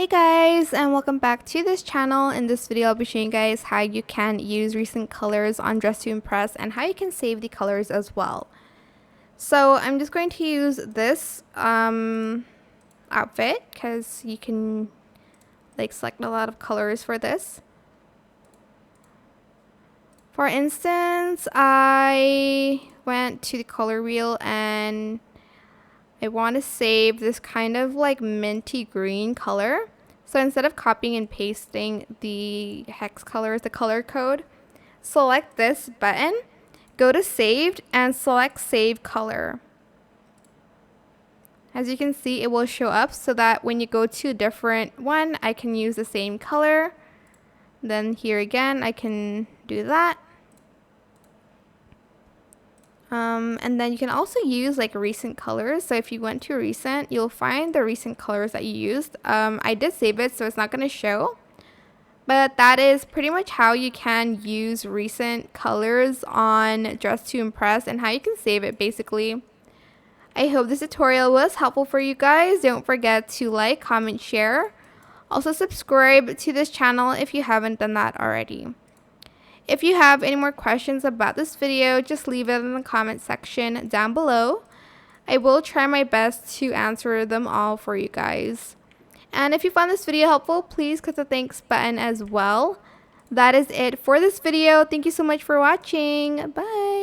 Hey guys, and welcome back to this channel. In this video I'll be showing you guys how you can use recent colors on Dress to Impress and how you can save the colors as well. So I'm just going to use this outfit because you can select a lot of colors for this. For instance, I went to the color wheel and I want to save this kind of minty green color. So instead of copying and pasting the hex colors, the color code, select this button, go to saved and select save color. As you can see, it will show up so that when you go to a different one, I can use the same color. Then here again, I can do that. And then you can also use recent colors. So if you went to recent, you'll find the recent colors that you used. I did save it, so it's not going to show. But that is pretty much how you can use recent colors on Dress to Impress and how you can save it basically. I hope this tutorial was helpful for you guys. Don't forget to like, comment, share. Also subscribe to this channel if you haven't done that already. If you have any more questions about this video, just leave it in the comment section down below. I will try my best to answer them all for you guys. And if you found this video helpful, please click the thanks button as well. That is it for this video. Thank you so much for watching. Bye!